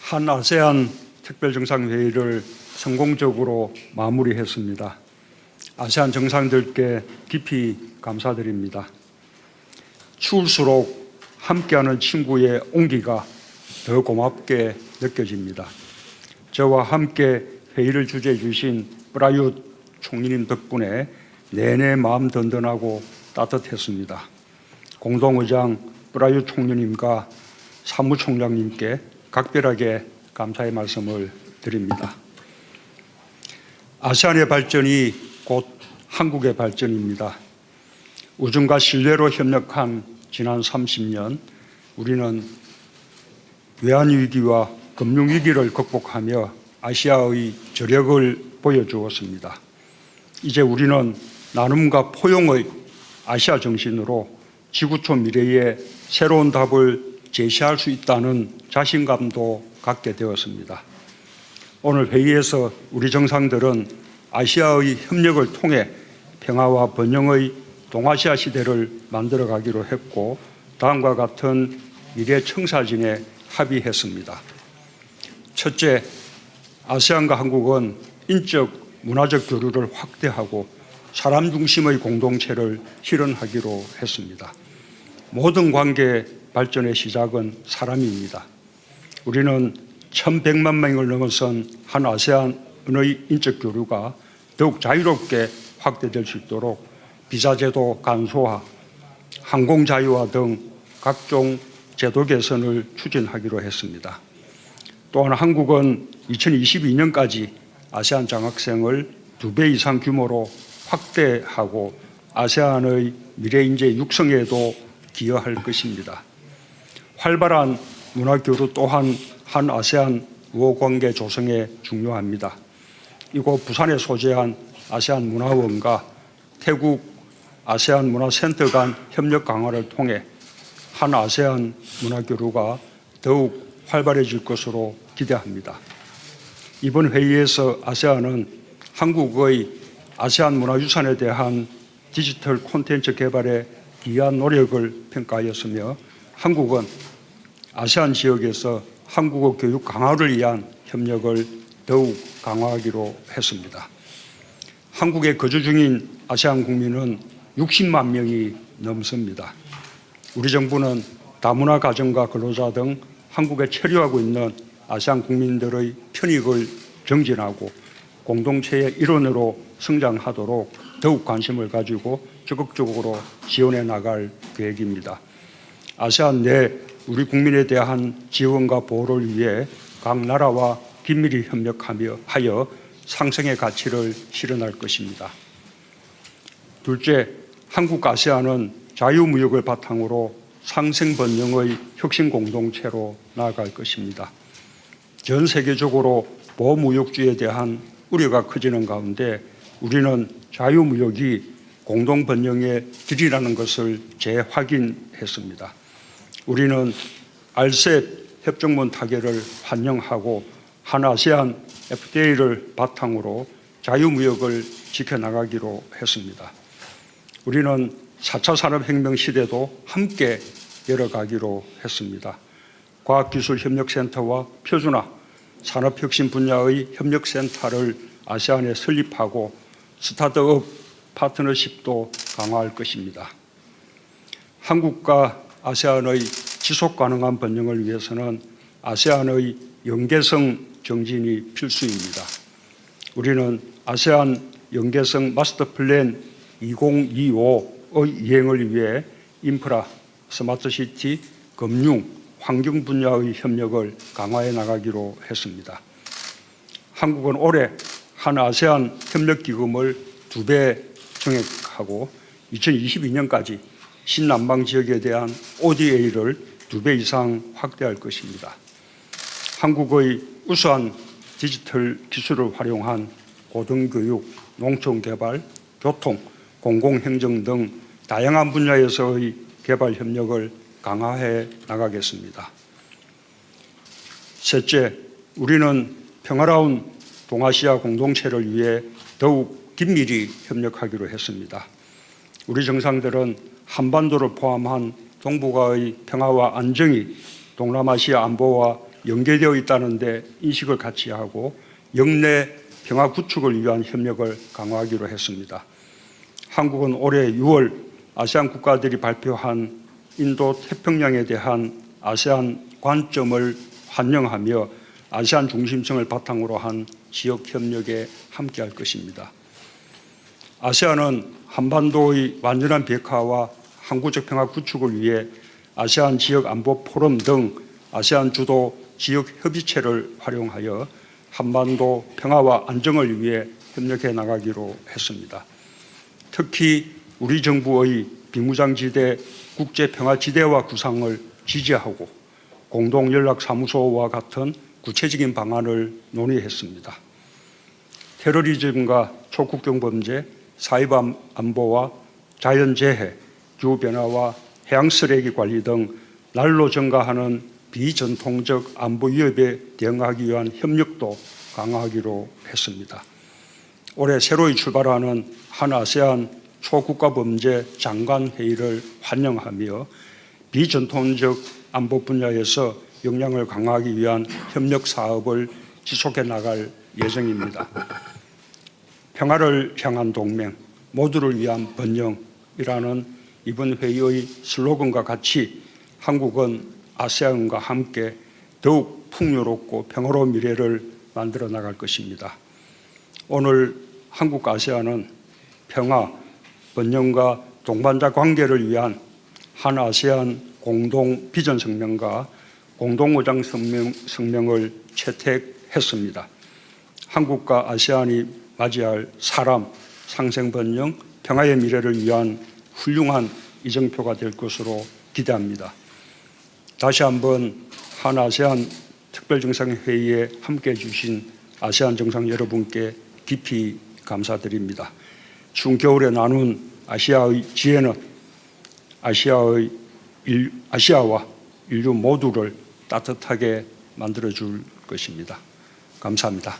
한 아세안 특별정상회의를 성공적으로 마무리했습니다. 아세안 정상들께 깊이 감사드립니다. 추울수록 함께하는 친구의 온기가 더 고맙게 느껴집니다. 저와 함께 회의를 주재해 주신 프라윷 총리님 덕분에 내내 마음 든든하고 따뜻했습니다. 공동의장 프라윷 총리님과 사무총장님께 각별하게 감사의 말씀을 드립니다. 아세안의 발전이 곧 한국의 발전입니다. 우중과 신뢰로 협력한 지난 30년, 우리는 외환위기와 금융위기를 극복하며 아시아의 저력을 보여주었습니다. 이제 우리는 나눔과 포용의 아시아 정신으로 지구촌 미래에 새로운 답을 제시할 수 있다는 자신감도 갖게 되었습니다. 오늘 회의에서 우리 정상들은 아시아의 협력을 통해 평화와 번영의 동아시아 시대를 만들어가기로 했고, 다음과 같은 미래 청사진에 합의했습니다. 첫째, 아세안과 한국은 인적, 문화적 교류를 확대하고 사람 중심의 공동체를 실현하기로 했습니다. 모든 관계 발전의 시작은 사람입니다. 우리는 1,100만 명을 넘어선 한 아세안의 인적 교류가 더욱 자유롭게 확대될 수 있도록 비자제도 간소화, 항공자유화 등 각종 제도 개선을 추진하기로 했습니다. 또한 한국은 2022년까지 아세안 장학생을 2배 이상 규모로 확대하고 아세안의 미래 인재 육성에도 기여할 것입니다. 활발한 문화교류 또한 한 아세안 우호관계 조성에 중요합니다. 이곳 부산에 소재한 아세안 문화원과 태국 아세안 문화센터 간 협력 강화를 통해 한 아세안 문화교류가 더욱 활발해질 것으로 기대합니다. 이번 회의에서 아세안은 한국의 아세안 문화유산에 대한 디지털 콘텐츠 개발에 기여한 노력을 평가하였으며, 한국은 아세안 지역에서 한국어 교육 강화를 위한 협력을 더욱 강화하기로 했습니다. 한국에 거주 중인 아세안 국민은 60만 명이 넘습니다. 우리 정부는 다문화 가정과 근로자 등 한국에 체류하고 있는 아세안 국민들의 편익을 정진하고 공동체의 일원으로 성장하도록 더욱 관심을 가지고 적극적으로 지원해 나갈 계획입니다. 아세안 내 우리 국민에 대한 지원과 보호를 위해 각 나라와 긴밀히 협력하여 상생의 가치를 실현할 것입니다. 둘째, 한국 아세안은 자유무역을 바탕으로 상생번영의 혁신 공동체로 나아갈 것입니다. 전 세계적으로 보호무역주의에 대한 우려가 커지는 가운데 우리는 자유무역이 공동번영의 길이라는 것을 재확인했습니다. 우리는 RCEP 협정문 타결을 환영하고 한 아세안 FTA를 바탕으로 자유무역을 지켜나가기로 했습니다. 우리는 4차 산업혁명 시대도 함께 열어가기로 했습니다. 과학기술협력센터와 표준화, 산업혁신 분야의 협력센터를 아세안에 설립하고 스타트업 파트너십도 강화할 것입니다. 한국과 아세안의 지속가능한 번영을 위해서는 아세안의 연계성 정진이 필수입니다. 우리는 아세안 연계성 마스터 플랜 2025의 이행을 위해 인프라, 스마트시티, 금융, 환경 분야의 협력을 강화해 나가기로 했습니다. 한국은 올해 한 아세안 협력기금을 2배 증액하고 2022년까지 신남방 지역에 대한 ODA를 2배 이상 확대할 것입니다. 한국의 우수한 디지털 기술을 활용한 고등교육, 농촌개발, 교통, 공공행정 등 다양한 분야에서의 개발 협력을 강화해 나가겠습니다. 셋째, 우리는 평화로운 동아시아 공동체를 위해 더욱 긴밀히 협력하기로 했습니다. 우리 정상들은 한반도를 포함한 동북아의 평화와 안정이 동남아시아 안보와 연계되어 있다는 데 인식을 같이 하고 영내 평화 구축을 위한 협력을 강화하기로 했습니다. 한국은 올해 6월 아세안 국가들이 발표한 인도 태평양에 대한 아세안 관점을 환영하며 아세안 중심성을 바탕으로 한 지역 협력에 함께할 것입니다. 아세안은 한반도의 완전한 비핵화와 항구적 평화 구축을 위해 아세안 지역 안보 포럼 등 아세안 주도 지역 협의체를 활용하여 한반도 평화와 안정을 위해 협력해 나가기로 했습니다. 특히 우리 정부의 비무장지대 국제평화지대화 구상을 지지하고 공동연락사무소와 같은 구체적인 방안을 논의했습니다. 테러리즘과 초국경 범죄, 사이버 안보와 자연재해, 기후변화와 해양 쓰레기 관리 등 날로 증가하는 비전통적 안보 위협에 대응하기 위한 협력도 강화하기로 했습니다. 올해 새로이 출발하는 한아세안 초국가 범죄 장관 회의를 환영하며 비전통적 안보 분야에서 역량을 강화하기 위한 협력 사업을 지속해 나갈 예정입니다. 평화를 향한 동맹, 모두를 위한 번영이라는 이번 회의의 슬로건과 같이 한국은 아세안과 함께 더욱 풍요롭고 평화로운 미래를 만들어 나갈 것입니다. 오늘 한국 아세안은 평화, 번영과 동반자 관계를 위한 한아세안 공동 비전 성명과 공동 의장 성명을 채택했습니다. 한국과 아세안이 맞이할 사람, 상생 번영, 평화의 미래를 위한 훌륭한 이정표가 될 것으로 기대합니다. 다시 한번 한아세안 특별정상회의에 함께해 주신 아세안 정상 여러분께 깊이 감사드립니다. 추운 겨울에 나눈 아시아의 지혜는 아시아와 인류 모두를 따뜻하게 만들어줄 것입니다. 감사합니다.